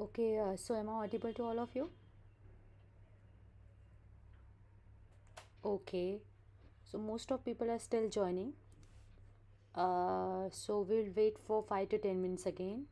Okay, so am I audible to all of you? Okay, so most of people are still joining. So we'll wait for 5 to 10 minutes again.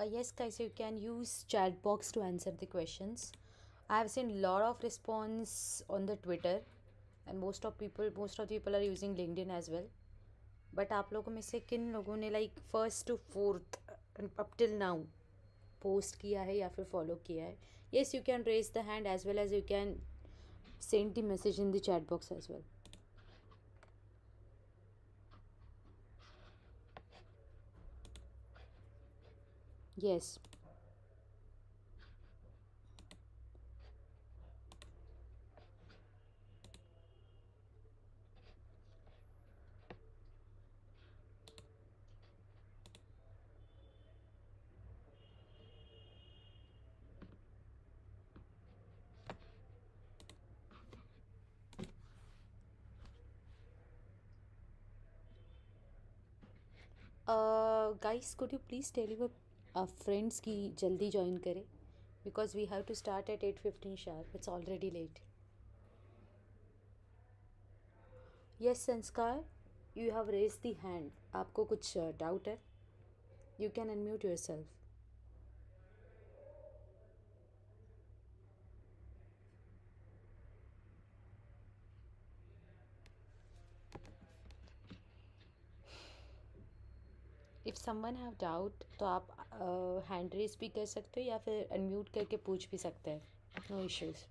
Yes, guys, you can use chat box to answer the questions. I have seen a lot of response on the Twitter, and most of the people are using LinkedIn as well. But आप लोगों में से किन लोगों ने like first to fourth up till now post किया है या फिर फॉलो किया है? Yes, you can raise the hand as well as you can send the message in the chat box as well. Yes. Guys, could you please tell your friends कि जल्दी join करें, because we have to start at 8:15 sharp. It's already late. Yes, Sanskar, you have raised the hand. आपको कुछ doubt है? You can unmute yourself. If someone have doubt तो आप hand raise भी कर सकते हो या फिर अनम्यूट करके पूछ भी सकते हैं. No issues.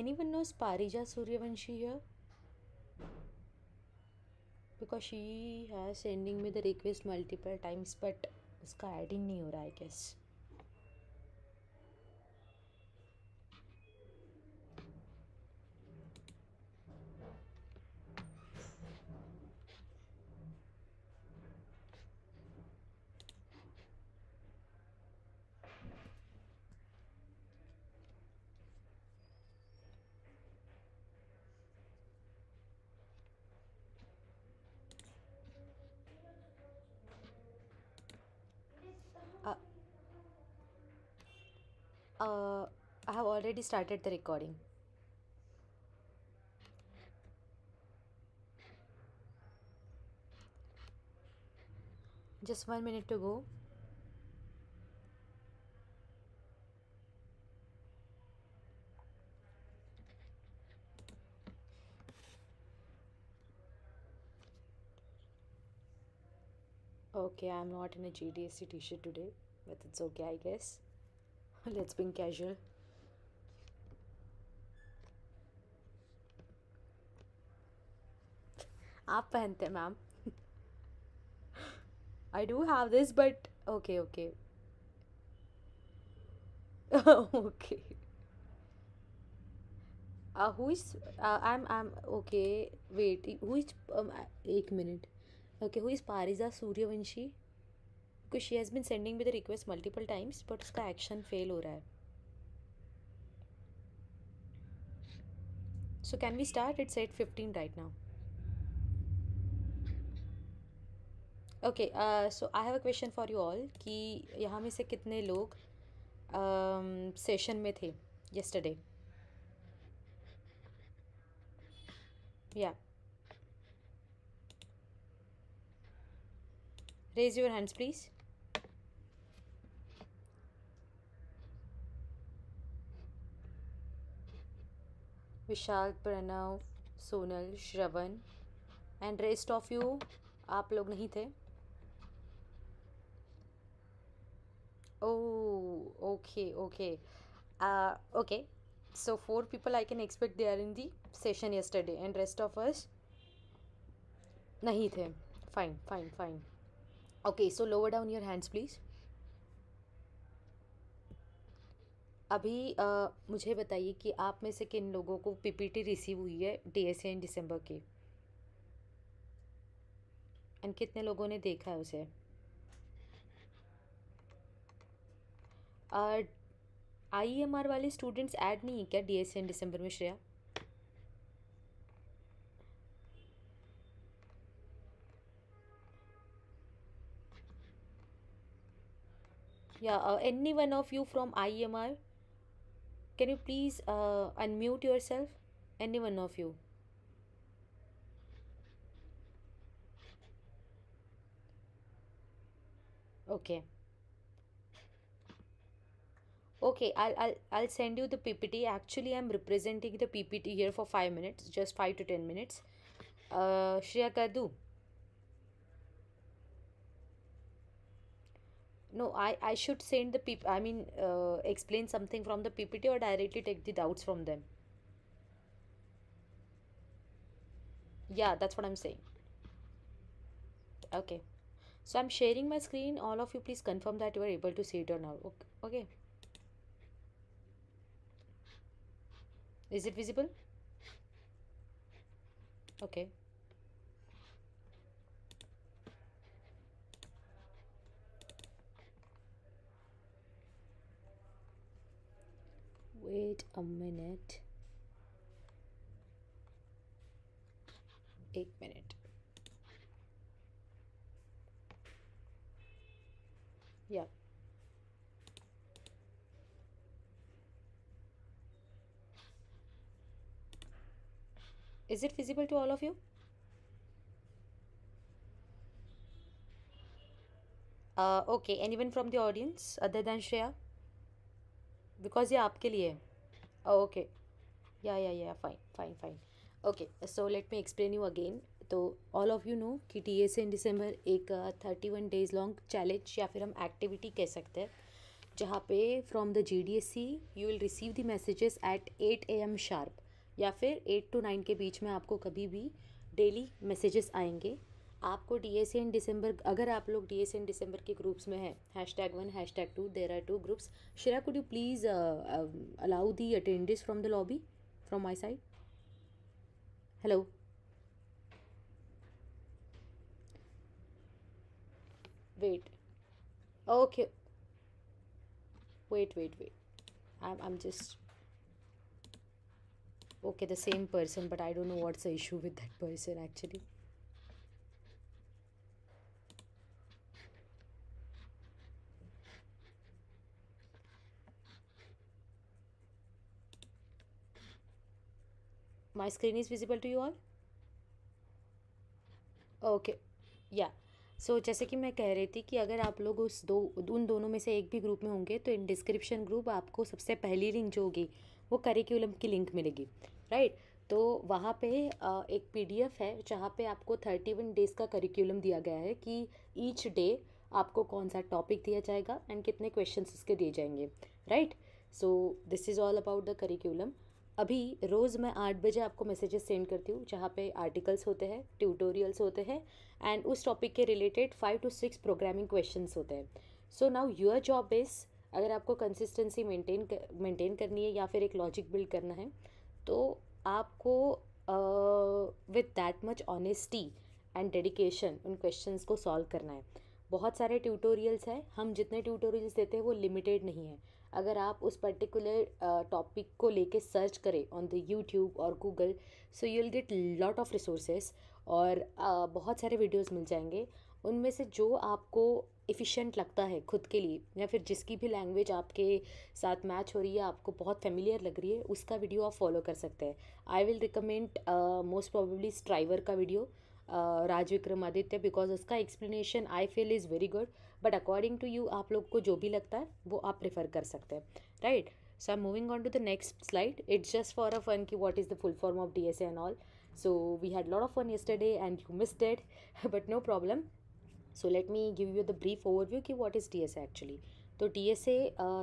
Anyone knows Parija Suryavanshi here? Because she has sending me the request multiple times, but उसका एडिंग नहीं हो रहा है, guess. Uh, I have already started the recording. Just 1 minute to go. Okay, I'm not in a GDSC t-shirt today, but it's okay, I guess. Let's be casual. आप पहनते हैं ma'am. I do have this, but okay, okay. Okay. Who is? I'm okay. Wait, who is? एक minute. Okay, who is Pariza Suryavanshi? Because she has been sending me the request multiple times, but उसका action fail हो रहा है. So can we start? It's 8:15 right now. Okay. So I have a question for you all. कि यहाँ में से कितने लोग सेशन में थे yesterday? Yeah. Raise your hands, please. Vishal, Pranav, Sonal, Shravan and rest of you. आप लोग नहीं थे. Oh, okay, okay. Okay. So four people I can expect they are in the session yesterday, and rest of us नहीं थे. Fine, fine, fine. Okay, so lower down your hands, please. अभी मुझे बताइए कि आप में से किन लोगों को पीपीटी रिसीव हुई है डीएसए इन दिसंबर की, एंड कितने लोगों ने देखा है उसे. आईएमआर वाले स्टूडेंट्स ऐड नहीं है क्या डीएसए इन दिसंबर में, श्रेया? या any one of you from IMR, can you please unmute yourself? Any one of you? Okay. Okay, I'll send you the PPT. Actually, I'm representing the PPT here for 5 minutes, just 5 to 10 minutes. Shreya, कर दूँ? No, I should send the explain something from the PPT or directly take the doubts from them. Yeah, that's what I'm saying. Okay. So I'm sharing my screen. All of you, please confirm that you are able to see it or not. Okay. Is it visible? Okay. Wait a minute. 1 minute. Yeah. Is it visible to all of you? Okay. Anyone from the audience other than Shreya? Because ये आपके लिए है. Oh, okay. Yeah. Fine, fine, fine. Okay. So let me explain you again. तो all of you know कि T A से इन दिसंबर एक 31 days long challenge या फिर हम एक्टिविटी कह सकते हैं, जहाँ पे from the G D S C you will receive the messages at 8 AM sharp, या फिर 8 to 9 के बीच में आपको कभी भी डेली मैसेजेस आएंगे. आपको डी एस इन दिसंबर, अगर आप लोग डी एस इन दिसंबर के ग्रुप्स में हैं, #1 #2, there are 2 groups. Shreya, could you please allow the attendance from the lobby from my side? Hello. Wait. Okay. Wait. I'm just okay. The same person, but I don't know what's the issue with that person actually. My screen is visible to you all? Okay, yeah so जैसे कि मैं कह रही थी कि अगर आप लोग उन दोनों में से एक भी ग्रुप में होंगे तो इन डिस्क्रिप्शन ग्रुप आपको सबसे पहली लिंक जो होगी वो करिकुलम की लिंक मिलेगी, राइट? तो वहाँ पे एक पीडीएफ है जहाँ पे आपको 31 डेज़ का करिकुलम दिया गया है कि ईच डे आपको कौन सा टॉपिक दिया जाएगा एंड कितने क्वेश्चंस उसके दिए जाएंगे, right? So this is all about the curriculum. अभी रोज़ मैं 8 बजे आपको मैसेजेस सेंड करती हूँ जहाँ पे आर्टिकल्स होते हैं, ट्यूटोरियल्स होते हैं एंड उस टॉपिक के रिलेटेड 5 to 6 प्रोग्रामिंग क्वेश्चंस होते हैं। So now your job is, अगर आपको कंसिस्टेंसी मेंटेन करनी है या फिर एक लॉजिक बिल्ड करना है तो आपको with that much honesty and dedication उन क्वेश्चंस को सॉल्व करना है। बहुत सारे ट्यूटोरियल्स हैं, हम जितने ट्यूटोरियल्स देते हैं वो लिमिटेड नहीं है। अगर आप उस पर्टिकुलर टॉपिक को लेके सर्च करें ऑन द यूट्यूब और Google, so you will get lot of resources और बहुत सारे वीडियोस मिल जाएंगे। उनमें से जो आपको एफिशिएंट लगता है खुद के लिए या फिर जिसकी भी लैंग्वेज आपके साथ मैच हो रही है, आपको बहुत फेमिलियर लग रही है, उसका वीडियो आप फॉलो कर सकते हैं। I will recommend most probably Striver का वीडियो, राज विक्रमादित्य, बिकॉज उसका explanation I feel is very good. But according to you, आप लोग को जो भी लगता है वो आप प्रेफर कर सकते हैं, right? So I am moving on to the next slide. It's just for a fun कि what is the full form of DSA and all. So we had a lot of fun yesterday and you missed it, but no problem. So let me give you the brief overview कि what is DSA actually. तो DSA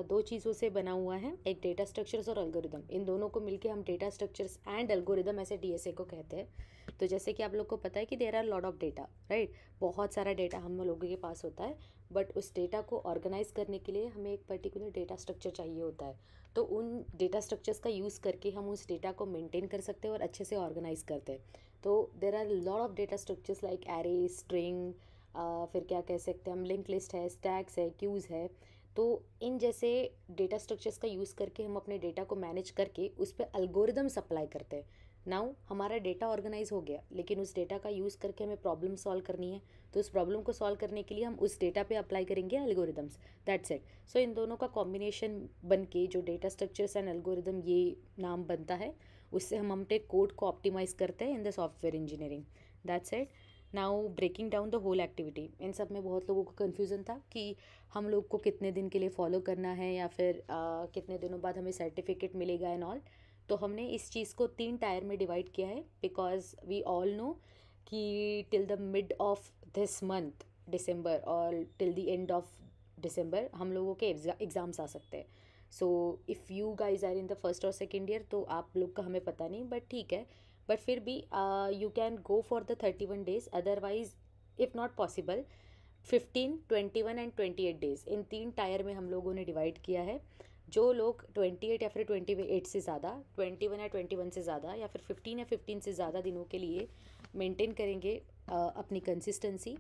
दो चीज़ों से बना हुआ है, एक data structures और एल्गोरिदम। इन दोनों को मिलके हम डेटा स्ट्रक्चर्स एंड एल्गोरिदम ऐसे DSA को कहते हैं। तो जैसे कि आप लोग को पता है कि there are lot of data, right? बहुत सारा डेटा हम लोगों के पास होता है, बट उस डेटा को ऑर्गेनाइज करने के लिए हमें एक पर्टिकुलर डेटा स्ट्रक्चर चाहिए होता है। तो उन डेटा स्ट्रक्चर्स का यूज़ करके हम उस डेटा को मेंटेन कर सकते हैं और अच्छे से ऑर्गेनाइज करते हैं। तो there are lot of data structures like array, string, फिर क्या कह सकते हैं हम, लिंक लिस्ट है, स्टैक्स है, क्यूज़ है। तो इन जैसे डेटा स्ट्रक्चर्स का यूज़ करके हम अपने डेटा को मैनेज करके उस पर एल्गोरिदम्स अप्लाई करते हैं। नाउ हमारा डेटा ऑर्गेनाइज हो गया, लेकिन उस डेटा का यूज़ करके हमें प्रॉब्लम सॉल्व करनी है। तो उस प्रॉब्लम को सॉल्व करने के लिए हम उस डेटा पे अप्लाई करेंगे एल्गोरिदम्स, दैट्स इट। सो इन दोनों का कॉम्बिनेशन बन के जो डेटा स्ट्रक्चर्स एंड एल्गोरिदम ये नाम बनता है, उससे हम अपने कोड को ऑप्टिमाइज़ करते हैं in the software engineering, that's it. Now breaking down the whole activity. इन सब में बहुत लोगों को कन्फ्यूज़न था कि हम लोग को कितने दिन के लिए फॉलो करना है या फिर कितने दिनों बाद हमें सर्टिफिकेट मिलेगा एंड ऑल। तो हमने इस चीज़ को 3 टायर में डिवाइड किया है, बिकॉज वी ऑल नो कि till the mid of this month December और till the end of December हम लोगों के एग्ज़ाम्स आ सकते हैं। So if you guys are in the first और सेकेंड ईयर तो आप लोग का हमें पता नहीं, बट ठीक है। बट फिर भी you can go for the 31 days, otherwise if not possible 15, 21 and 28 days, in 3 tyre में हम लोगों ने डिवाइड किया है। जो लोग 28 या फिर 28 से ज़्यादा, 21 या 21 से ज़्यादा या फिर 15 या 15 से ज़्यादा दिनों के लिए मेंटेन करेंगे अपनी consistency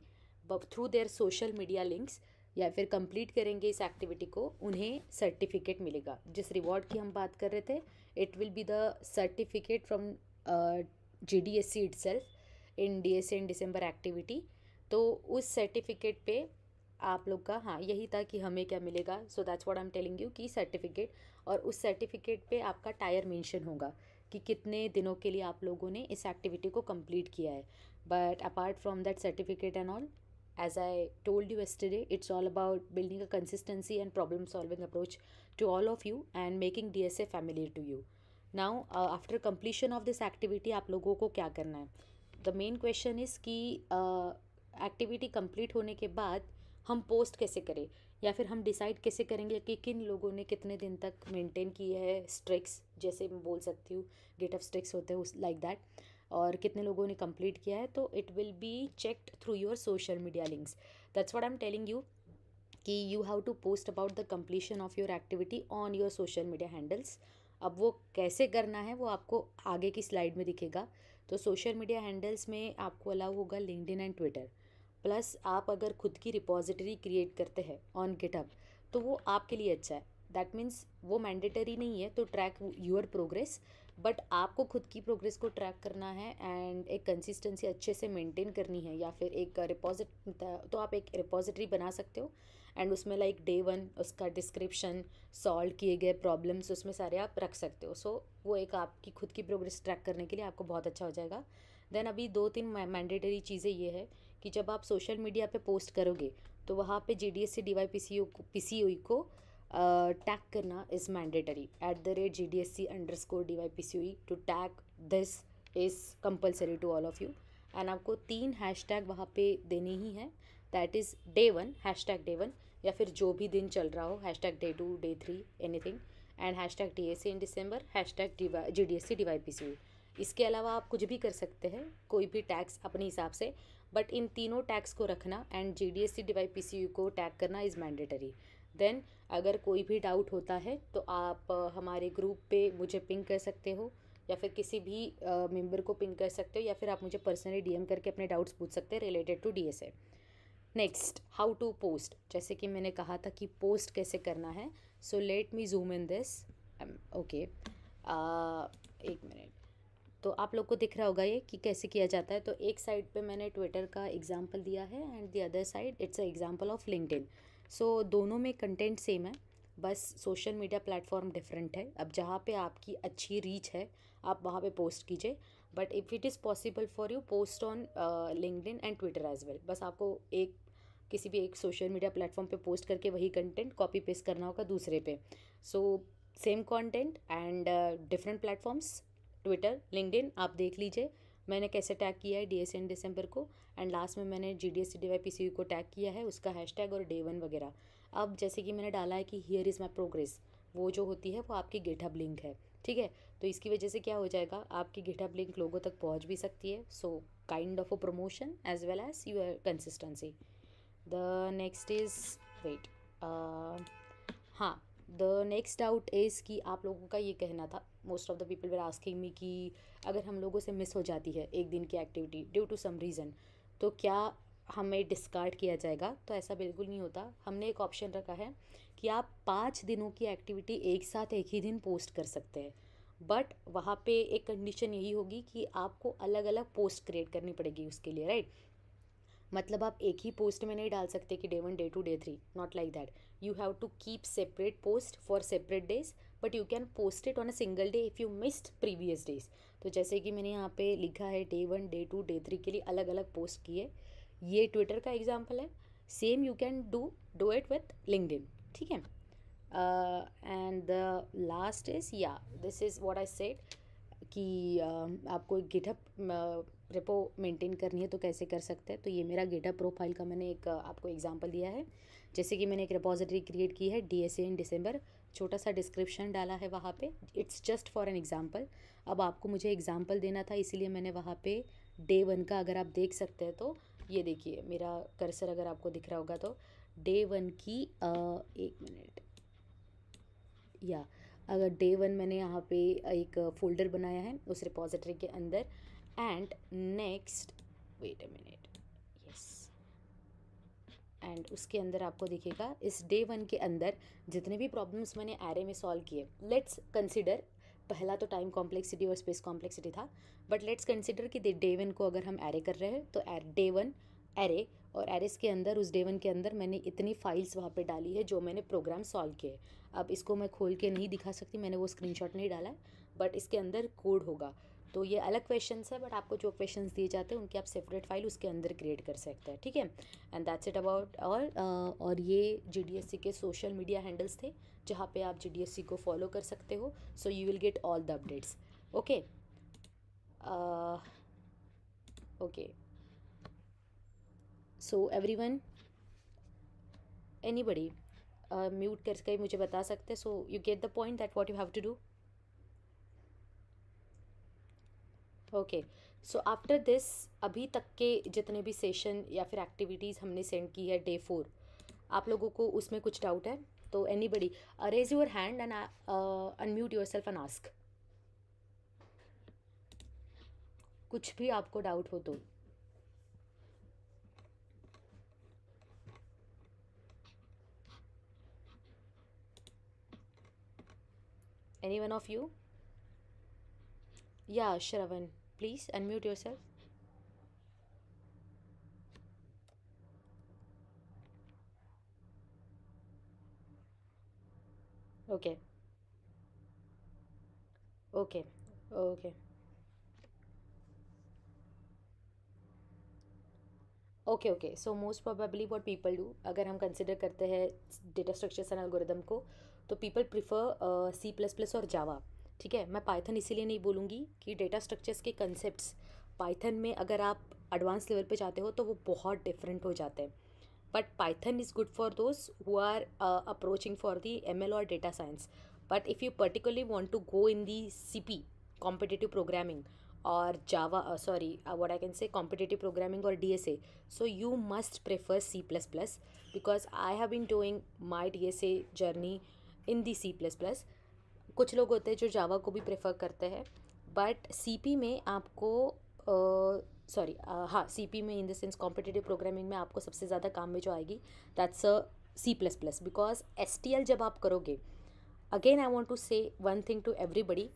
through their social media links या फिर कंप्लीट करेंगे इस एक्टिविटी को, उन्हें सर्टिफिकेट मिलेगा। जिस रिवॉर्ड की हम बात कर रहे थे, it will be the certificate from GDSC itself in DSA in December activity. तो उस सर्टिफिकेट पे आप लोग का, हाँ यही था कि हमें क्या मिलेगा। So that's what I am telling you कि सर्टिफिकेट, और उस सर्टिफिकेट पे आपका टायर मेंशन होगा कि कितने दिनों के लिए आप लोगों ने इस एक्टिविटी को कंप्लीट किया है। But apart from that certificate and all, as I told you yesterday, it's all about building a consistency and problem solving approach to all of you and making DSA familiar to you. Now after completion of this activity आप लोगों को क्या करना है? The main question is कि activity complete होने के बाद हम पोस्ट कैसे करें या फिर हम डिसाइड कैसे करेंगे कि किन लोगों ने कितने दिन तक मेंटेन किए है स्ट्रिक्स, जैसे मैं बोल सकती हूँ गेट ऑफ स्ट्रिक्स होते हैं उस लाइक दैट, और कितने लोगों ने कंप्लीट किया है। तो it will be checked through your social media links, that's what I am telling you कि you have to post about the completion of your activity on your social media handles. अब वो कैसे करना है वो आपको आगे की स्लाइड में दिखेगा। तो सोशल मीडिया हैंडल्स में आपको अलाउ होगा लिंक्डइन एंड ट्विटर, प्लस आप अगर खुद की रिपॉजिटरी क्रिएट करते हैं ऑन गिटहब तो वो आपके लिए अच्छा है। दैट मीन्स वो मैंडेटरी नहीं है to track your progress, but आपको खुद की प्रोग्रेस को ट्रैक करना है एंड एक कंसिस्टेंसी अच्छे से मेंटेन करनी है, या फिर एक रिपॉजिट तो आप एक रिपॉजिटरी बना सकते हो एंड उसमें लाइक डे 1 उसका डिस्क्रिप्शन, सॉल्व किए गए प्रॉब्लम्स उसमें सारे आप रख सकते हो। सो वो एक आपकी खुद की प्रोग्रेस ट्रैक करने के लिए आपको बहुत अच्छा हो जाएगा। देन अभी 2-3 मैंडेटरी चीज़ें ये है कि जब आप सोशल मीडिया पे पोस्ट करोगे तो वहाँ पे GDSC DY PCOE को टैग करना is mandatory. @GDSC_DY PCOE to tag this is compulsory to all of you. And आपको 3 हैशटैग वहाँ पे देने ही हैं। That is day 1 hashtag day 1, या फिर जो भी दिन चल रहा हो hashtag day 2 day 3 anything, and hashtag DSC in December, hashtag GDSC DY PCOE। इसके अलावा आप कुछ भी कर सकते हैं, कोई भी टैग्स अपने हिसाब से, बट इन तीनों टैग्स को रखना एंड GDSC DY PCOE को टैग करना इज़ मैंडेटरी। देन अगर कोई भी डाउट होता है तो आप हमारे ग्रुप पे मुझे पिंग कर सकते हो, या फिर किसी भी मेंबर को पिंग कर सकते हो, या फिर आप मुझे पर्सनली DM करके अपने डाउट्स पूछ सकते हैं related to DSA। Next, how to post. जैसे कि मैंने कहा था कि पोस्ट कैसे करना है, सो let me zoom in this. Okay, एक मिनट। तो आप लोग को दिख रहा होगा ये कि कैसे किया जाता है। तो एक साइड पे मैंने ट्विटर का एग्जांपल दिया है and the other side it's a example of LinkedIn. So दोनों में कंटेंट सेम है, बस सोशल मीडिया प्लेटफॉर्म डिफरेंट है। अब जहाँ पे आपकी अच्छी रीच है आप वहाँ पे पोस्ट कीजिए, but if it is possible for you post on LinkedIn and Twitter as well. बस आपको एक किसी भी एक सोशल मीडिया प्लेटफॉर्म पे पोस्ट करके वही कंटेंट कॉपी पेस्ट करना होगा दूसरे पे। So same content and different platforms, Twitter, LinkedIn, आप देख लीजिए मैंने कैसे टैग किया है DSC इन दिसंबर को, एंड लास्ट में मैंने GDSC DY PCOE को टैग किया है, उसका हैशटैग और डे 1 वगैरह। अब जैसे कि मैंने डाला है कि हियर इज़ माई प्रोग्रेस, वो जो होती है वो आपकी गिटहब लिंक है, ठीक है। तो इसकी वजह से क्या हो जाएगा, आपकी गिटहब लिंक लोगों तक पहुंच भी सकती है। So kind of a promotion as well as your consistency. The next is wait, हाँ, द नेक्स्ट डाउट इज़ कि आप लोगों का ये कहना था, most of the people were asking me कि अगर हम लोगों से मिस हो जाती है एक दिन की activity due to some reason, तो क्या हमें डिस्कार्ड किया जाएगा। तो ऐसा बिल्कुल नहीं होता। हमने एक ऑप्शन रखा है कि आप 5 दिनों की एक्टिविटी एक साथ एक ही दिन पोस्ट कर सकते हैं, बट वहाँ पे एक कंडीशन यही होगी कि आपको अलग अलग पोस्ट क्रिएट करनी पड़ेगी उसके लिए, राइट। मतलब आप एक ही पोस्ट में नहीं डाल सकते कि day 1 day 2 day 3, not like that. You have to keep separate post for separate days, but you can post it on a single day if you missed previous days. तो जैसे कि मैंने यहाँ पे लिखा है डे 1 डे 2 डे 3 के लिए अलग अलग पोस्ट किए, ये ट्विटर का एग्जाम्पल है। Same you can do it with LinkedIn, ठीक है। एंड द लास्ट इज़, या this is what I said कि आपको एक गिटहब रेपो मेंटेन करनी है तो कैसे कर सकते हैं। तो ये मेरा गिटहब प्रोफाइल का मैंने एक आपको एग्जांपल दिया है। जैसे कि मैंने एक रिपोजिटरी क्रिएट की है DSA इन दिसंबर, छोटा सा डिस्क्रिप्शन डाला है वहाँ पे, it's just for an example. अब आपको मुझे एग्जांपल देना था इसीलिए मैंने वहाँ पे डे 1 का, अगर आप देख सकते हैं तो ये देखिए मेरा कर्सर अगर आपको दिख रहा होगा तो डे 1 की एक मिनट, या अगर डे 1 मैंने यहाँ पे एक फोल्डर बनाया है उस रिपोजिटरी के अंदर, and next, wait a minute, yes, and उसके अंदर आपको दिखेगा इस डे 1 के अंदर जितने भी प्रॉब्लम्स मैंने एरे में सॉल्व किए। लेट्स कंसिडर, पहला तो टाइम कॉम्प्लेक्सिटी और स्पेस कॉम्प्लेक्सिटी था, बट लेट्स कंसिडर कि डे 1 को अगर हम एरे कर रहे हैं तो डे 1 एरे, और एरेस के अंदर उस डे 1 के अंदर मैंने इतनी फाइल्स वहाँ पे डाली है जो मैंने प्रोग्राम सॉल्व किए। अब इसको मैं खोल के नहीं दिखा सकती, मैंने वो स्क्रीनशॉट नहीं डाला है, बट इसके अंदर कोड होगा। तो ये अलग क्वेश्चंस है, बट आपको जो क्वेश्चंस दिए जाते हैं उनकी आप सेपरेट फाइल उसके अंदर क्रिएट कर सकते हैं, ठीक है। And that's it about all. और ये GDSC के सोशल मीडिया हैंडल्स थे जहाँ पे आप GDSC को फॉलो कर सकते हो, so you will get all the updates, okay. Okay, so everyone, anybody mute करके मुझे बता सकते, so you get the point that what you have to do. Okay, so after this अभी तक के जितने भी सेशन या फिर एक्टिविटीज़ हमने सेंड की है डे 4, आप लोगों को उसमें कुछ डाउट है तो anybody raise your hand and unmute your self and ask. कुछ भी आपको डाउट हो तो। Any one of you? या Shravan, please unmute your self. Okay okay okay okay okay. So most probably what people do, अगर हम कंसिडर करते हैं डेटा स्ट्रक्चर्स एंड एल्गोरिदम को, तो people prefer C plus plus और जावा। ठीक है, मैं पाइथन इसीलिए नहीं बोलूँगी कि डेटा स्ट्रक्चर्स के कंसेप्ट्स पाइथन में अगर आप एडवांस लेवल पे जाते हो तो वो बहुत डिफरेंट हो जाते हैं। but python is good for those who are approaching for the ml or data science. But if you particularly want to go in the cp, competitive programming, or java, sorry, what I can say, competitive programming or dsa, so you must prefer c++, because I have been doing my dsa journey in the c++. कुछ लोग होते हैं जो जावा को भी prefer करते हैं, but CP में आपको, सॉरी, हाँ, सीपी में in the sense competitive programming में आपको सबसे ज़्यादा काम में जो आएगी, that's a C plus plus, because S T L जब आप करोगे, again I want to say one thing to everybody,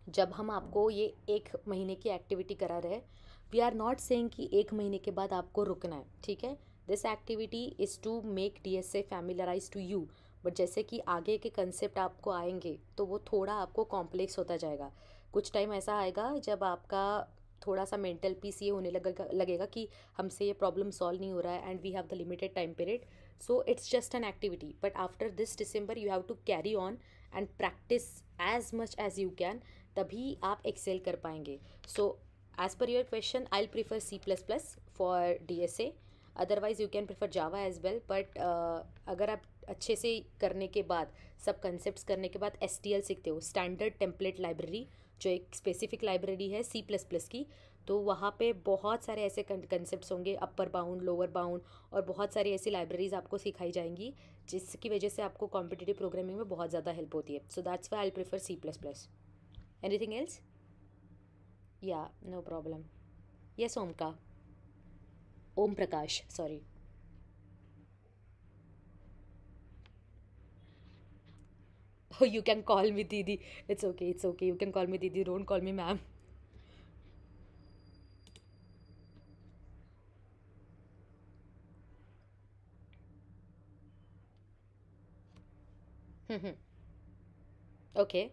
जब हम आपको ये 1 महीने की एक्टिविटी करा रहे हैं, वी आर नॉट सेइंग कि 1 महीने के बाद आपको रुकना है। ठीक है, this activity is to make D S A familiarize to you, but जैसे कि आगे के कंसेप्ट आपको आएंगे तो वो थोड़ा आपको कॉम्प्लेक्स होता जाएगा। कुछ टाइम ऐसा आएगा जब आपका थोड़ा सा मेंटल पीस ये होने लगेगा कि हमसे ये प्रॉब्लम सॉल्व नहीं हो रहा है and we have the limited time period, so it's just an activity, but after this December you have to carry on and practice as much as you can, तभी आप एक्सेल कर पाएंगे। So as per your question, I will prefer C plus plus for D S A, otherwise you can prefer Java as well, but अगर आप अच्छे से करने के बाद, सब कंसेप्ट करने के बाद एस टी एल सीखते हो, स्टैंडर्ड टेम्पलेट लाइब्रेरी, जो एक स्पेसिफिक लाइब्रेरी है सी प्लस प्लस की, तो वहाँ पे बहुत सारे ऐसे कंसेप्ट होंगे, अपर बाउंड, लोअर बाउंड, और बहुत सारी ऐसी लाइब्रेरीज आपको सिखाई जाएंगी जिसकी वजह से आपको कॉम्पिटिटिव प्रोग्रामिंग में बहुत ज़्यादा हेल्प होती है। So that's why I prefer C plus plus. Anything else? Yeah, no problem. Yes ओमका, Om Prakash, sorry. Oh, you can call me Didi. It's okay, it's okay. You can call me Didi. Don't call me ma'am. Okay.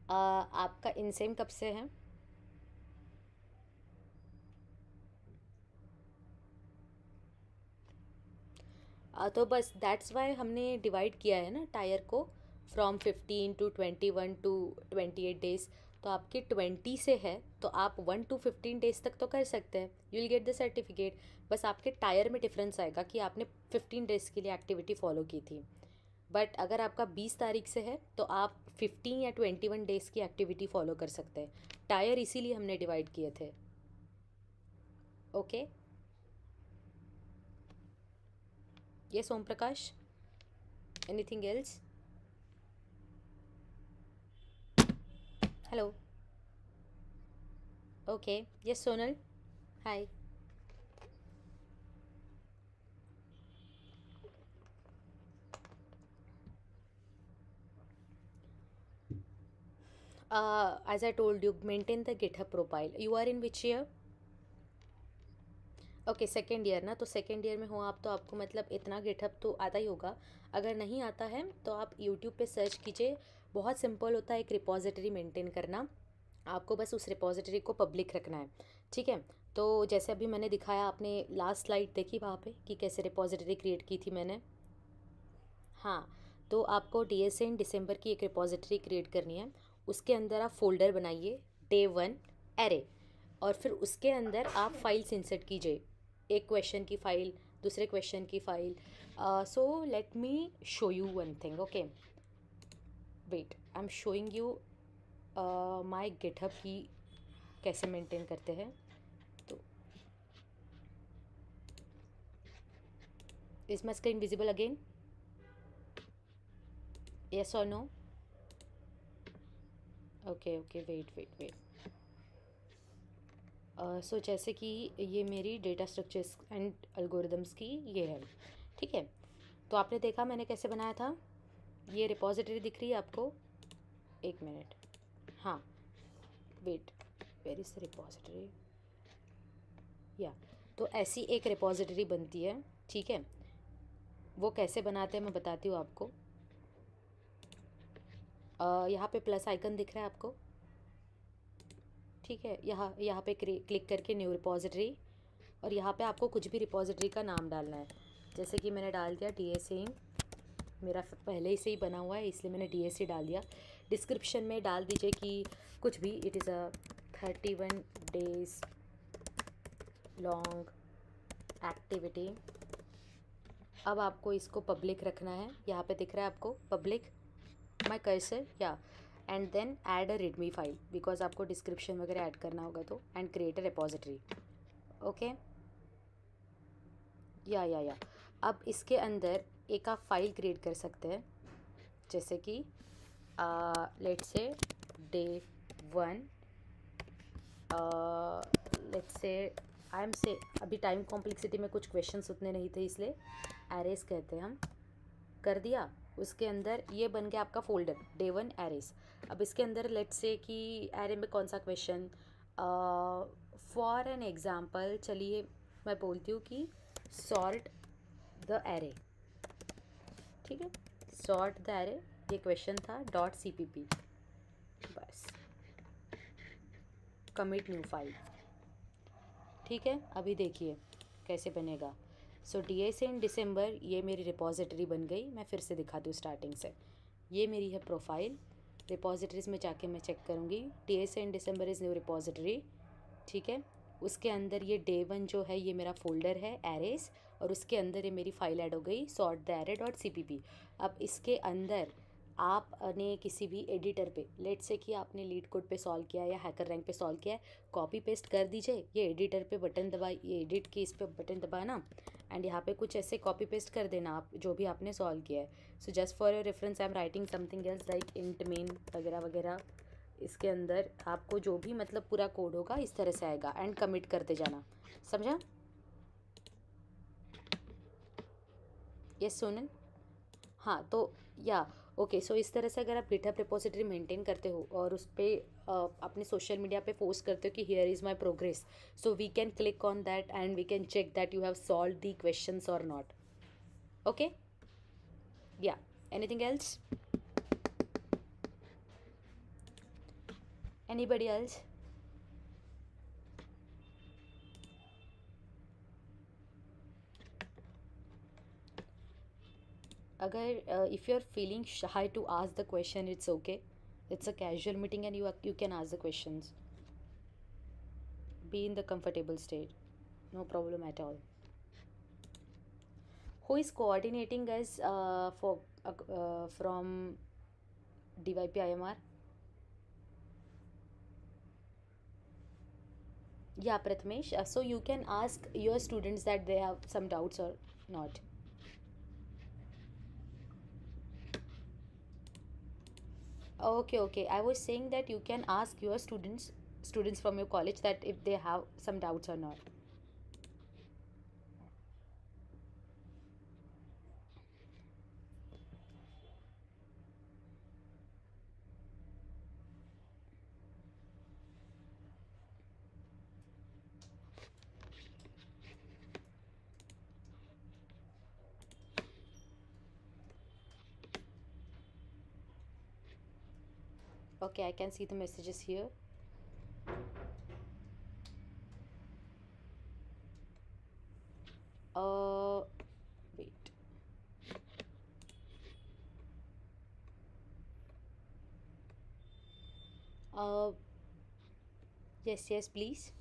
आपका इनसेम कब से है? तो बस that's why हमने divide किया है ना टायर को, फ्रॉम 15 to 21 to 28 डेज। तो आपके 20 से है तो आप 1 to 15 डेज तक तो कर सकते हैं, you will get the certificate. बस आपके टायर में डिफरेंस आएगा कि आपने 15 डेज के लिए एक्टिविटी फॉलो की थी, बट अगर आपका 20 तारीख से है तो आप 15 या 21 डेज की एक्टिविटी फॉलो कर सकते हैं। टायर इसीलिए हमने डिवाइड किए थे। Okay. Yes Om Prakash, anything else? Hello. Okay. Yes Sonal, hi. As I told you, maintain the GitHub profile. You are in which year? Okay, second year ना, तो सेकेंड ईयर में हो आप तो आपको मतलब इतना गिटहब तो आता ही होगा। अगर नहीं आता है तो आप यूट्यूब पे सर्च कीजिए, बहुत सिंपल होता है एक रिपॉजिटरी मेंटेन करना। आपको बस उस रिपॉजिटरी को पब्लिक रखना है। ठीक है, तो जैसे अभी मैंने दिखाया, आपने लास्ट स्लाइड देखी वहाँ पे कि कैसे रिपॉजिटरी क्रिएट की थी मैंने। हाँ, तो आपको डी एस इन दिसंबर की एक रिपॉजिटरी क्रिएट करनी है। उसके अंदर आप फोल्डर बनाइए, डे 1 एरे, और फिर उसके अंदर आप फाइल्स इंसर्ट कीजिए, एक क्वेश्चन की फ़ाइल, दूसरे क्वेश्चन की file. So let me show you one thing. Okay, wait, I am showing you my GitHub की कैसे मेंटेन करते हैं। तो is my screen visible again? Yes और no? Okay okay, wait wait wait. So जैसे कि ये मेरी डेटा स्ट्रक्चर्स एंड एल्गोरिदम्स की ये है। ठीक है, तो आपने देखा मैंने कैसे बनाया था। ये रिपॉजिटरी दिख रही है आपको? एक मिनट, हाँ, wait, where is the repository? Yeah, तो ऐसी एक रिपॉजिटरी बनती है। ठीक है, वो कैसे बनाते हैं मैं बताती हूँ आपको। यहाँ पे प्लस आइकन दिख रहा है आपको, ठीक है। यहाँ यहाँ पे क्लिक करके न्यू रिपॉजिटरी, और यहाँ पे आपको कुछ भी रिपॉजिटरी का नाम डालना है। जैसे कि मैंने डाल दिया DSA, मेरा पहले से ही बना हुआ है इसलिए मैंने DSA डाल दिया। डिस्क्रिप्शन में डाल दीजिए कि कुछ भी, it is a 31 days long activity. अब आपको इसको पब्लिक रखना है, यहाँ पे दिख रहा है आपको public my cursor, yeah and then add a readme file, because आपको डिस्क्रिप्शन वगैरह ऐड करना होगा, तो and create a repository. Okay, yeah अब इसके अंदर एक आप फाइल क्रिएट कर सकते हैं, जैसे कि let's say day 1, let's say I am से, अभी टाइम कॉम्प्लेक्सिटी में कुछ क्वेश्चंस उतने नहीं थे इसलिए एरेस कहते हैं हम, कर दिया। उसके अंदर ये बन गया आपका फोल्डर day 1 एरेस। अब इसके अंदर लेट्स से कि एरे में कौन सा क्वेश्चन, फॉर एन एग्जांपल चलिए मैं बोलती हूँ कि सॉर्ट द एरे, ठीक है, सॉर्ट द एरे, ये क्वेश्चन था .cpp, बस कमिट न्यू फाइल, ठीक है। अभी देखिए कैसे बनेगा। सो DSA इन दिसंबर, ये मेरी रिपॉजिटरी बन गई। मैं फिर से दिखा दूँ स्टार्टिंग से, ये मेरी है प्रोफाइल। रिपॉजिटरीज में जाके मैं चेक करूँगी, DSA in December is new repository, ठीक है। उसके अंदर ये day 1 जो है ये मेरा फोल्डर है एरेस, और उसके अंदर ये मेरी फाइल ऐड हो गई सॉर्ट द एरे .cpp। अब इसके अंदर आपने किसी भी एडिटर पे, लेट्स से कि आपने लीड कोड पे सॉल्व किया या हैकर रैंक पे सॉल्व किया है, कॉपी पेस्ट कर दीजिए, ये एडिटर पे बटन दबाई, ये एडिट की इस पे बटन दबाना, एंड यहाँ पे कुछ ऐसे कॉपी पेस्ट कर देना आप जो भी आपने सॉल्व किया है। So just for your reference I am writing something else like int main वगैरह वगैरह। इसके अंदर आपको जो भी मतलब पूरा कोड होगा इस तरह से आएगा, एंड कमिट करते जाना, समझा? ये सुनन, हाँ तो या ओके। सो इस तरह से अगर आप गिटहब रिपोजिटरी मेंटेन करते हो और उस पर अपने सोशल मीडिया पे पोस्ट करते हो कि here is my progress, so we can click on that and we can check that you have solved the questions और not. Okay, yeah anything else, anybody else? अगर if you are feeling shy to ask the question, it's okay, it's a casual meeting and you can ask the questions, be in the comfortable state, no problem at all. Who is coordinating us for from DYP-IMR? Yeah, Prathamesh, so you can ask your students that they have some doubts or not. Okay, I was saying that you can ask your students from your college that if they have some doubts or not. Okay, I can see the messages here. Wait. uh yes, please.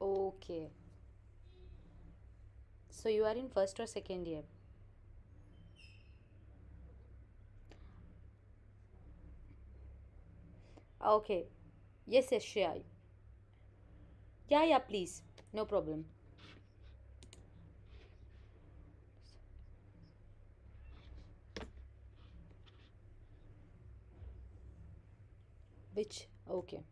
Okay, so you are in first or second year? Okay, yes, Shreya. Yeah, please, no problem. Which, okay.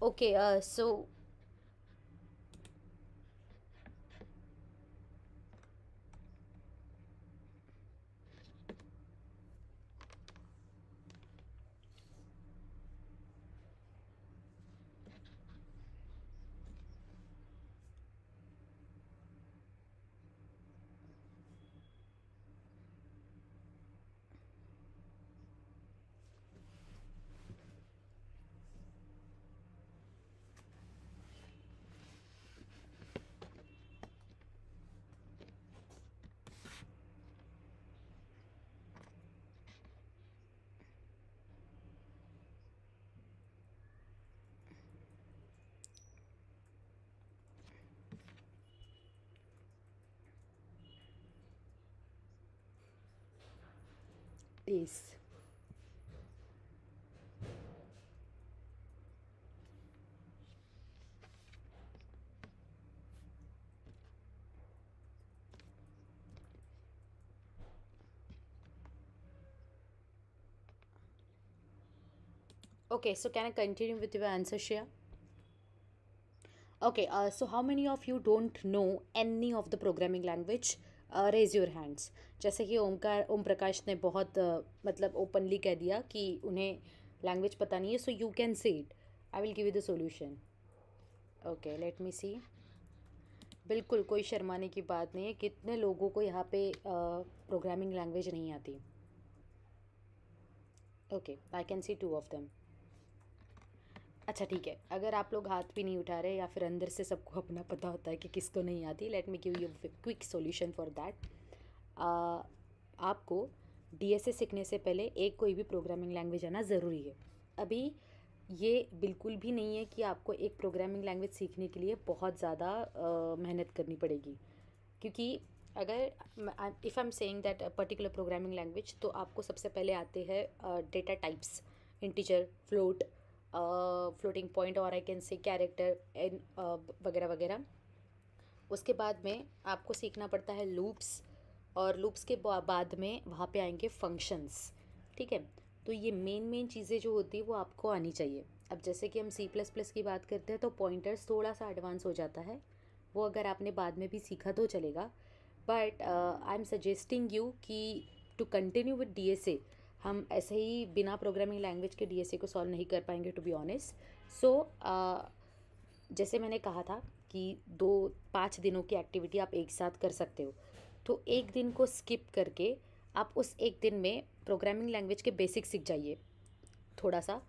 Okay, so yes. Okay, so can I continue with your answer, Shreya? Okay, so how many of you don't know any of the programming language? Raise your hands. जैसे कि ओम प्रकाश ने बहुत मतलब openly कह दिया कि उन्हें language पता नहीं है, so you can say it. I will give you the solution. Okay, let me see. बिल्कुल कोई शर्माने की बात नहीं है। कितने लोगों को यहाँ पे प्रोग्रामिंग लैंग्वेज नहीं आती? Okay, I can see 2 of them. अच्छा ठीक है, अगर आप लोग हाथ भी नहीं उठा रहे या फिर अंदर से सबको अपना पता होता है कि किसको नहीं आती, let me give you quick solution for that. आपको डीएसए सीखने से पहले एक कोई भी प्रोग्रामिंग लैंग्वेज आना ज़रूरी है। अभी ये बिल्कुल भी नहीं है कि आपको एक प्रोग्रामिंग लैंग्वेज सीखने के लिए बहुत ज़्यादा मेहनत करनी पड़ेगी, क्योंकि अगर if I am saying that particular programming language, तो आपको सबसे पहले आते हैं data types, integer, float, floating point, और I can say character and वगैरह वगैरह। उसके बाद में आपको सीखना पड़ता है लूप्स, और लूप्स के बाद में वहाँ पे आएंगे फंक्शंस। ठीक है, तो ये मेन मेन चीज़ें जो होती है वो आपको आनी चाहिए। अब जैसे कि हम सी प्लस प्लस की बात करते हैं तो पॉइंटर्स थोड़ा सा एडवांस हो जाता है, वो अगर आपने बाद में भी सीखा तो चलेगा। But I am suggesting you कि टू कंटिन्यू विद डीएसए। हम ऐसे ही बिना प्रोग्रामिंग लैंग्वेज के डीएसए को सॉल्व नहीं कर पाएंगे, टू बी ऑनेस्ट। सो जैसे मैंने कहा था कि 2-5 दिनों की एक्टिविटी आप एक साथ कर सकते हो, तो एक दिन को स्किप करके आप उस एक दिन में प्रोग्रामिंग लैंग्वेज के बेसिक सीख जाइए थोड़ा सा,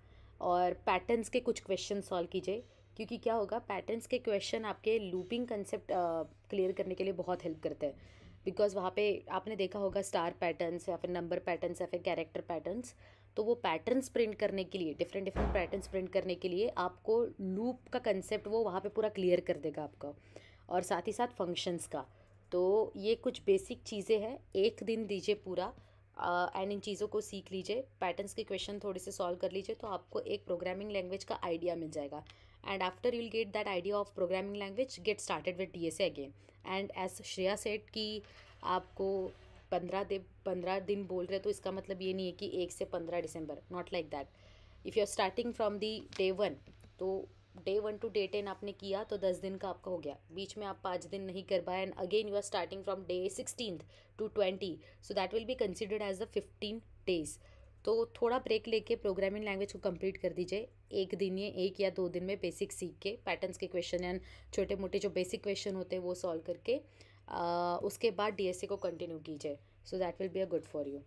और पैटर्न्स के कुछ क्वेश्चन सॉल्व कीजिए। क्योंकि क्या होगा, पैटर्न्स के क्वेश्चन आपके लूपिंग कंसेप्ट क्लियर करने के लिए बहुत हेल्प करते हैं। बिकॉज वहाँ पे आपने देखा होगा स्टार पैटर्न्स या फिर नंबर पैटर्न्स या फिर कैरेक्टर पैटर्न्स, तो वो पैटर्न्स प्रिंट करने के लिए, डिफरेंट डिफरेंट पैटर्न्स प्रिंट करने के लिए आपको लूप का कंसेप्ट वो वहाँ पे पूरा क्लियर कर देगा आपका, और साथ ही साथ फंक्शंस का। तो ये कुछ बेसिक चीज़ें हैं, एक दिन दीजिए पूरा, एंड इन चीज़ों को सीख लीजिए, पैटर्न्स के क्वेश्चन थोड़े से सॉल्व कर लीजिए, तो आपको एक प्रोग्रामिंग लैंग्वेज का आइडिया मिल जाएगा। And after you'll get that idea of programming language, get started with DSA again. And as Shreya said कि आपको 15 दिन बोल रहे, तो इसका मतलब ये नहीं है कि 1 से 15 दिसंबर, not like that. If you are starting from the day 1, तो डे 1 to डे 10 आपने किया तो 10 दिन का आपका हो गया। बीच में आप 5 दिन नहीं कर पाए, and again you are starting from day 16 to 20, so that will be considered as the 15 days। तो थोड़ा ब्रेक लेके प्रोग्रामिंग लैंग्वेज को कंप्लीट कर दीजिए एक दिन, ये 1 या 2 दिन में बेसिक सीख के, पैटर्न्स के क्वेश्चन एंड छोटे मोटे जो बेसिक क्वेश्चन होते हैं वो सॉल्व करके उसके बाद डीएसए को कंटिन्यू कीजिए। सो that will be a good for you.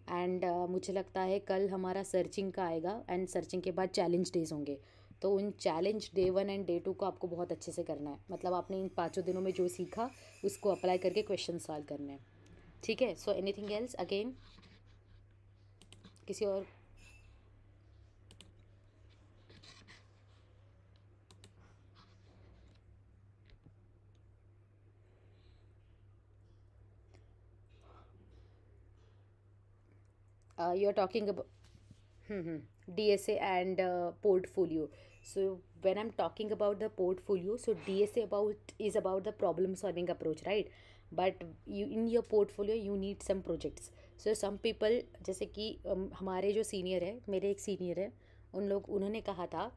And मुझे लगता है कल हमारा सर्चिंग का आएगा, एंड सर्चिंग के बाद चैलेंज डेज होंगे। तो उन चैलेंज डे 1 एंड डे 2 को आपको बहुत अच्छे से करना है, मतलब आपने इन 5 दिनों में जो सीखा उसको अप्लाई करके क्वेश्चन सॉल्व करने हैं। ठीक है, सो एनीथिंग एल्स अगेन, किसी और? You are talking about DSA and portfolio. So when I'm talking about the portfolio, so DSA about is about the problem solving approach, right? But you in your portfolio you need some projects. So some people, जैसे कि हमारे जो senior है, मेरे एक senior है, उन्होंने कहा था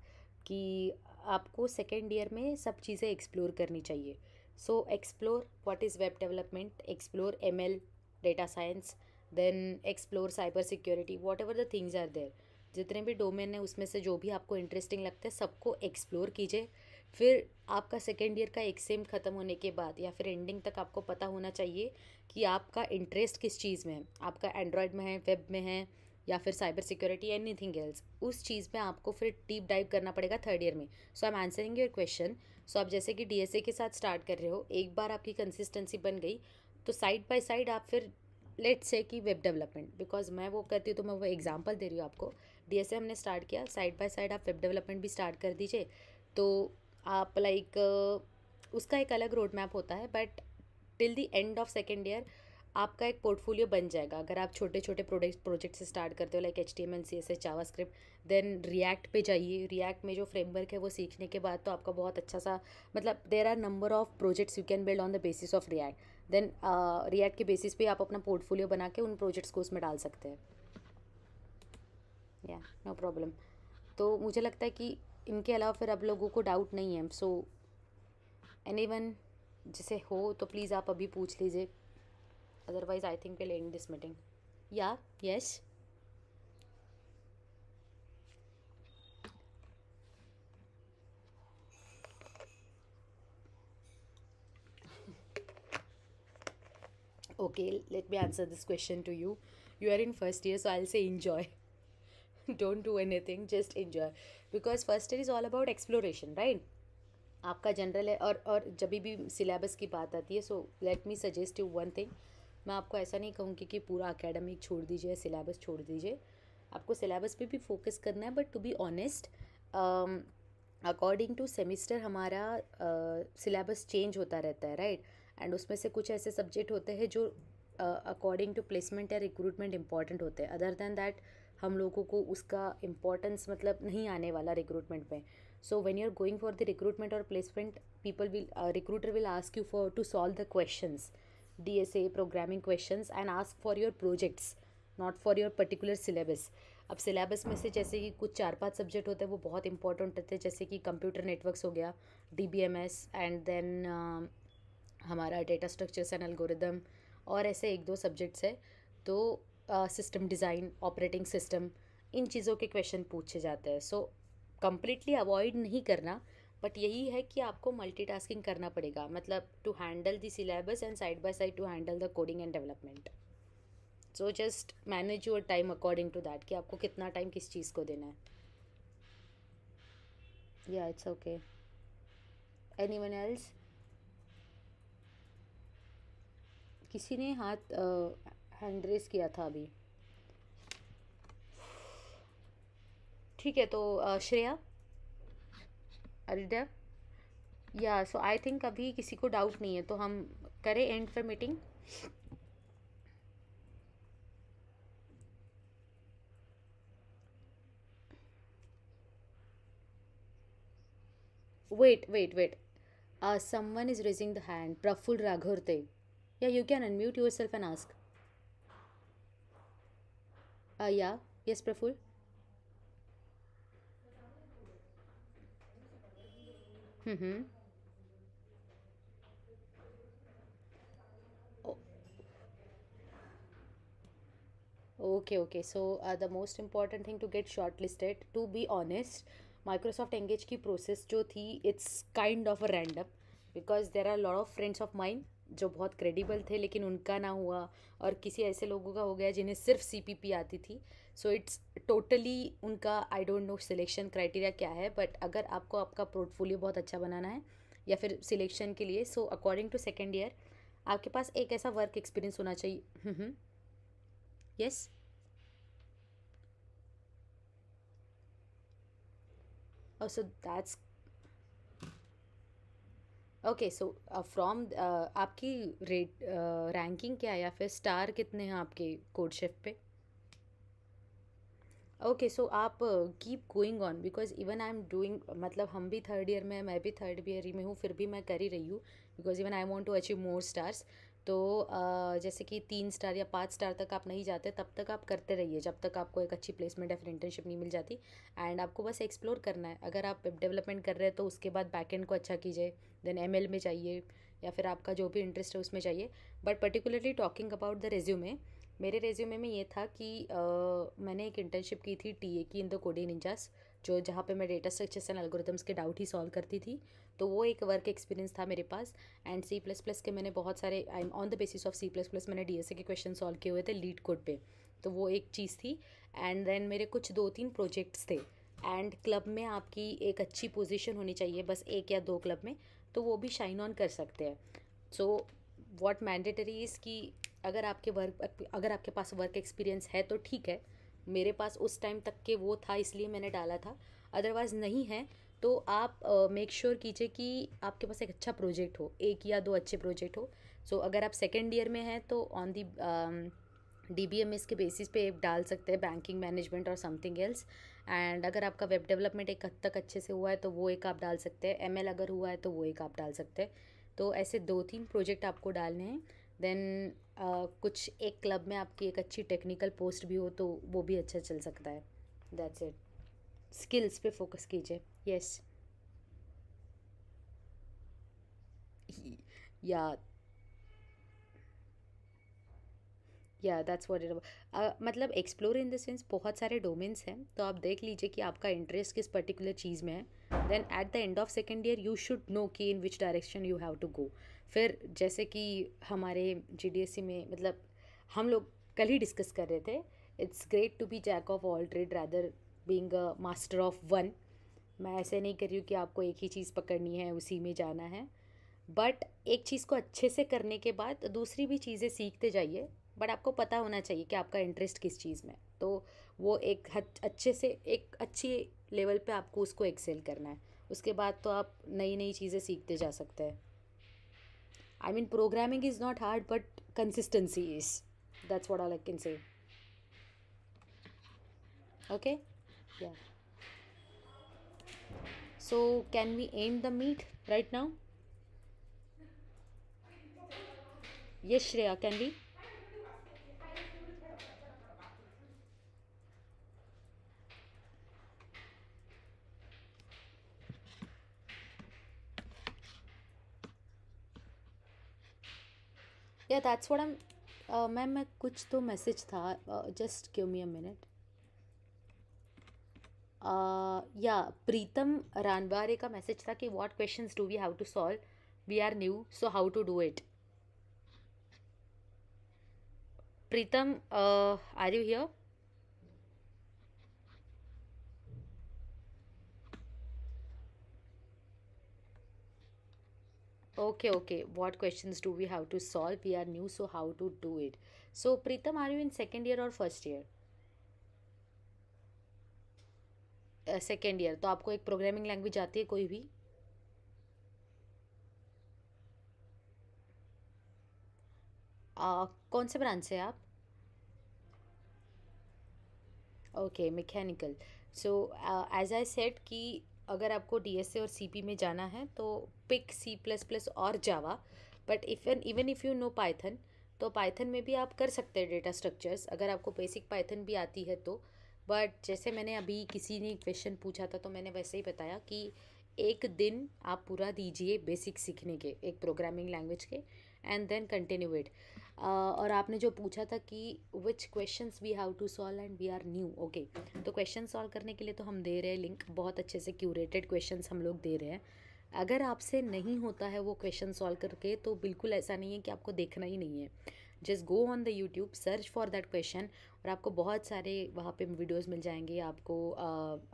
कि आपको सेकेंड ईयर में सब चीज़ें एक्सप्लोर करनी चाहिए. So explore what is web development, explore ML, data science, then explore cyber security, whatever the things are there. जितने भी डोमेन है उसमें से जो भी आपको इंटरेस्टिंग लगता है सबको एक्सप्लोर कीजिए. फिर आपका सेकेंड ईयर का एक सेम ख़त्म होने के बाद या फिर एंडिंग तक आपको पता होना चाहिए कि आपका इंटरेस्ट किस चीज़ में है. आपका एंड्रॉयड में है, वेब में है, या फिर साइबर सिक्योरिटी, एनीथिंग एल्स. उस चीज़ में आपको फिर डीप डाइव करना पड़ेगा थर्ड ईयर में. So I am answering your question. So आप जैसे कि डीएसए के साथ स्टार्ट कर रहे हो, एक बार आपकी कंसिस्टेंसी बन गई तो साइड बाय साइड आप फिर लेट्स से कि वेब डेवलपमेंट, बिकॉज मैं वो करती हूँ तो मैं वो एग्जांपल दे रही हूँ आपको. डीएसए हमने स्टार्ट किया, साइड बाय साइड आप वेब डेवलपमेंट भी स्टार्ट कर दीजिए. तो आप लाइक उसका एक अलग रोड मैप होता है, but till the end of second year आपका एक पोर्टफोलियो बन जाएगा अगर आप छोटे छोटे प्रोजेक्ट से स्टार्ट करते हो, like HTML CSS JavaScript. Then React पे जाइए. रिएक्ट में जो फ्रेमवर्क है वो सीखने के बाद तो आपका बहुत अच्छा सा, मतलब there are number of projects you can build on the basis of React. Then React के बेसिस पे आप अपना पोर्टफोलियो बना के उन प्रोजेक्ट्स को उसमें डाल सकते हैं. या नो प्रॉब्लम. तो मुझे लगता है कि इनके अलावा फिर अब लोगों को डाउट नहीं है. सो एनीवन जिसे हो तो प्लीज़ आप अभी पूछ लीजिए. Otherwise, I think we'll end this meeting. Yeah, yes. Okay, let me answer this question to you. You are in first year, so I'll say enjoy. Don't do anything, just enjoy. Because first year is all about exploration, right? आपका general है, और जब भी syllabus की बात आती है, सो let me suggest you one thing. मैं आपको ऐसा नहीं कहूँगी कि पूरा एकेडमिक छोड़ दीजिए, सिलेबस छोड़ दीजिए. आपको सिलेबस पे भी फोकस करना है, but to be honest, according to semester हमारा सिलेबस चेंज होता रहता है, राइट. एंड उसमें से कुछ ऐसे सब्जेक्ट होते हैं जो अकॉर्डिंग टू प्लेसमेंट या रिक्रूटमेंट इंपॉर्टेंट होते हैं. अदर दैन दैट हम लोगों को उसका इम्पोर्टेंस मतलब नहीं आने वाला रिक्रूटमेंट में. So when you're going for the recruitment or placement, recruiter will ask you to solve the questions, DSA programming questions, and ask for your projects, not for your particular syllabus. अब syllabus में से जैसे कि कुछ 4-5 subject होते हैं वो बहुत इंपॉर्टेंट होते हैं, जैसे कि कंप्यूटर नेटवर्क्स हो गया, DBMS, एंड देन हमारा डेटा स्ट्रक्चर्स एंड एल्गोरिदम, और ऐसे एक दो सब्जेक्ट्स है. तो सिस्टम डिज़ाइन, ऑपरेटिंग सिस्टम, इन चीज़ों के क्वेश्चन पूछे जाते हैं. सो कंप्लीटली अवॉइड नहीं करना, बट यही है कि आपको मल्टीटास्किंग करना पड़ेगा, मतलब to handle the syllabus and side by side to handle the coding and development. So just manage your time according to that कि आपको कितना टाइम किस चीज़ को देना है. या इट्स ओके. Anyone else? किसी ने हाथ हैंड रेस किया था अभी. ठीक है, तो श्रेया, अरिडा. या सो आई थिंक अभी किसी को डाउट नहीं है, तो हम करें एंड पर meeting. Wait. Someone is raising the hand. Praful Raghurte. Yeah, you can unmute yourself and ask. Yeah. Yes, Praful. Mm-hmm. Oh, okay. So, the most important thing to get shortlisted, to be honest, Microsoft Engage की process जो थी, it's kind of a random, because there are a lot of friends of mine जो बहुत credible थे लेकिन उनका ना हुआ, और किसी ऐसे लोगों का हो गया जिन्हें सिर्फ CPP आती थी. सो इट्स टोटली उनका, I don't know selection criteria क्या है, बट अगर आपको आपका पोर्टफोलियो बहुत अच्छा बनाना है या फिर सिलेक्शन के लिए, so according to second year आपके पास एक ऐसा वर्क एक्सपीरियंस होना चाहिए. Yes. So that's okay. So from आपकी रेट रैंकिंग क्या है, या फिर स्टार कितने हैं आपके कोड शेफ पे? ओके. सो आप keep going on, because even I am doing, मतलब हम भी थर्ड ईयर में, मैं भी थर्ड ईयर में हूँ, फिर भी मैं कर ही रही हूँ, because even I want to achieve more stars. तो जैसे कि 3 स्टार या 5 स्टार तक आप नहीं जाते तब तक आप करते रहिए, जब तक आपको एक अच्छी प्लेसमेंट या फिर इंटर्नशिप नहीं मिल जाती। एंड आपको बस एक्सप्लोर करना है। अगर आप वेब डेवलपमेंट कर रहे हैं तो उसके बाद बैकएंड को अच्छा कीजिए, देन एमएल में चाहिए या फिर आपका जो भी इंटरेस्ट है उसमें चाहिए। But particularly talking about the resume, मेरे रेज्यूमे में ये था कि मैंने एक इंटर्नशिप की थी टीए की इन द कोडिंग निंजास, जो जहाँ पे मैं डेटा स्ट्रक्चर्स एंड एल्गोरिथम्स के डाउट ही सॉल्व करती थी। तो वो एक वर्क एक्सपीरियंस था मेरे पास। एंड सी प्लस प्लस के मैंने बहुत सारे, I am on the basis of C plus plus मैंने डीएसए के क्वेश्चन सॉल्व किए हुए थे लीड कोड पे। तो वो एक चीज़ थी। एंड देन मेरे कुछ 2-3 प्रोजेक्ट्स थे। एंड क्लब में आपकी एक अच्छी पोजीशन होनी चाहिए, बस 1 या 2 क्लब में, तो वो भी शाइन ऑन कर सकते हैं। सो व्हाट मैंडेटरी इज़ कि अगर आपके पास वर्क एक्सपीरियंस है तो ठीक है। मेरे पास उस टाइम तक के वो था इसलिए मैंने डाला था। अदरवाइज़ नहीं है तो आप मेक श्योर कीजिए कि आपके पास एक अच्छा प्रोजेक्ट हो, 1 या 2 अच्छे प्रोजेक्ट हो। सो अगर आप सेकेंड ईयर में हैं तो ऑन दी डीबीएमएस के बेसिस पे आप डाल सकते हैं बैंकिंग मैनेजमेंट और समथिंग एल्स। एंड अगर आपका वेब डेवलपमेंट एक हद तक अच्छे से हुआ है तो वो एक आप डाल सकते हैं, एमएल अगर हुआ है तो वो एक आप डाल सकते हैं। तो ऐसे 2-3 प्रोजेक्ट आपको डालने हैं। देन कुछ एक क्लब में आपकी एक अच्छी टेक्निकल पोस्ट भी हो तो वो भी अच्छा चल सकता है। That's it. स्किल्स पे फोकस कीजिए। यस। या या दैट्स व्हाट इट, मतलब एक्सप्लोर इन द सेंस बहुत सारे डोमेन्स हैं, तो आप देख लीजिए कि आपका इंटरेस्ट किस पर्टिकुलर चीज़ में है। Then at the end of second year you should know कि in which direction you have to go. फिर जैसे कि हमारे जीडीएससी में, मतलब हम लोग कल ही डिस्कस कर रहे थे, it's great to be jack of all trade rather being a master of one. मैं ऐसे नहीं कर रही हूँ कि आपको एक ही चीज़ पकड़नी है, उसी में जाना है। बट एक चीज़ को अच्छे से करने के बाद दूसरी भी चीज़ें सीखते जाइए। बट आपको पता होना चाहिए कि आपका इंटरेस्ट किस चीज़ में है। तो वो एक अच्छे से एक अच्छी लेवल पे आपको उसको एक्सेल करना है। उसके बाद तो आप नई नई चीज़ें सीखते जा सकते हैं। I mean programming is not hard but consistency is, that's what I can say. Okay. Yeah so can we end the meet right now? Yes Shreya, can we? Yeah that's what I ma'am, मैं कुछ तो message था, just give me a minute. Yeah Pritam Ranaware का message था कि what questions do we have to solve, we are new so how to do it. Pritam, are you here? Okay, okay. What questions do we have to solve? We are new, so how to do it? So, Pritam, are you in second year or first year? Second year. तो आपको एक programming language आती है कोई भी? कौन से branch से आप? Okay, mechanical. So as I said कि अगर आपको डीएसए और सीपी में जाना है तो पिक सी प्लस प्लस और Java. But even if you know Python, तो पाइथन में भी आप कर सकते हैं डेटा स्ट्रक्चर्स, अगर आपको बेसिक पाइथन भी आती है तो। बट जैसे मैंने अभी किसी ने क्वेश्चन पूछा था तो मैंने वैसे ही बताया कि एक दिन आप पूरा दीजिए बेसिक सीखने के एक प्रोग्रामिंग लैंग्वेज के, एंड देन कंटिन्यू इट। और आपने जो पूछा था कि which questions we have to solve and we are new, okay. तो क्वेश्चन सॉल्व करने के लिए तो हम दे रहे हैं लिंक, बहुत अच्छे से क्यूरेटेड क्वेश्चंस हम लोग दे रहे हैं। अगर आपसे नहीं होता है वो क्वेश्चन सॉल्व करके तो बिल्कुल ऐसा नहीं है कि आपको देखना ही नहीं है। Just go on the YouTube, search for that question, और आपको बहुत सारे वहाँ पे वीडियोस मिल जाएंगे आपको।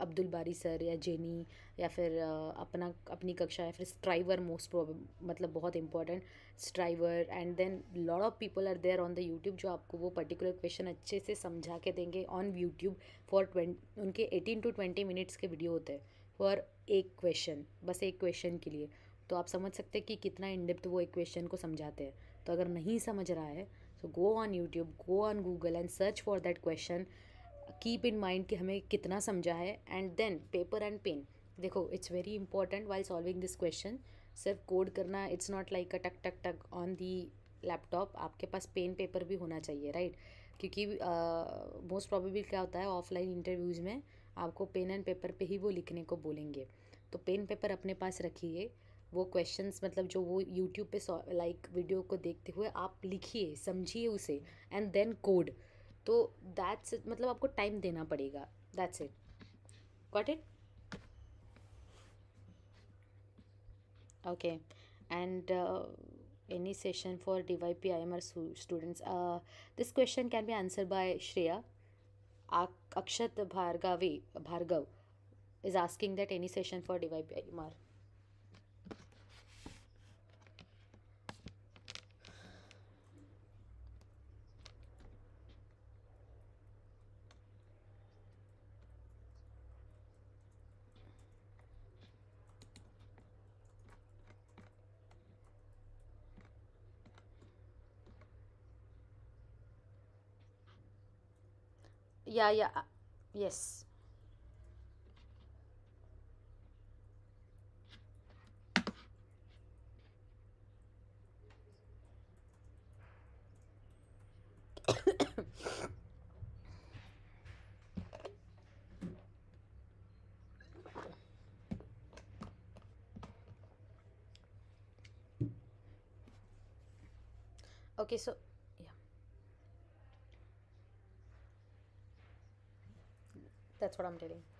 अब्दुल बारी सर या जेनी, या फिर अपनी कक्षा, या फिर स्ट्राइवर, मोस्ट मतलब बहुत important Striver. And then lot of people are there on the YouTube जो आपको वो पर्टिकुलर क्वेश्चन अच्छे से समझा के देंगे ऑन यूट्यूब फॉर उनके 18 to 20 मिनट्स के वीडियो होते हैं फॉर एक क्वेश्चन, बस एक क्वेश्चन के लिए। तो आप समझ सकते हैं कि कितना इन डेप्थ वो एक क्वेश्चन को समझाते हैं। तो अगर नहीं समझ रहा है तो go on YouTube, go on Google and search for that question. Keep in mind कि हमें कितना समझा है, and then paper and pen. देखो, it's very important while solving this question. सिर्फ कोड करना, इट्स नॉट लाइक अ टक टक टक ऑन दी लैपटॉप, आपके पास पेन पेपर भी होना चाहिए, राइट? क्योंकि मोस्ट प्रोबेबली क्या होता है, ऑफलाइन इंटरव्यूज़ में आपको पेन एंड पेपर पे ही वो लिखने को बोलेंगे। तो पेन पेपर अपने पास रखिए। वो क्वेश्चंस मतलब जो वो यूट्यूब पे लाइक वीडियो को देखते हुए आप लिखिए, समझिए उसे, एंड देन कोड। तो दैट्स इट, मतलब आपको टाइम देना पड़ेगा। That's it. Got it? Okay. And any session for DYP IMR students? This question can be answered by Shreya. Akshat Bhargav is asking that any session for DYP IMR. Yeah, yeah, yes. Okay, so yeah, that's what I'm telling.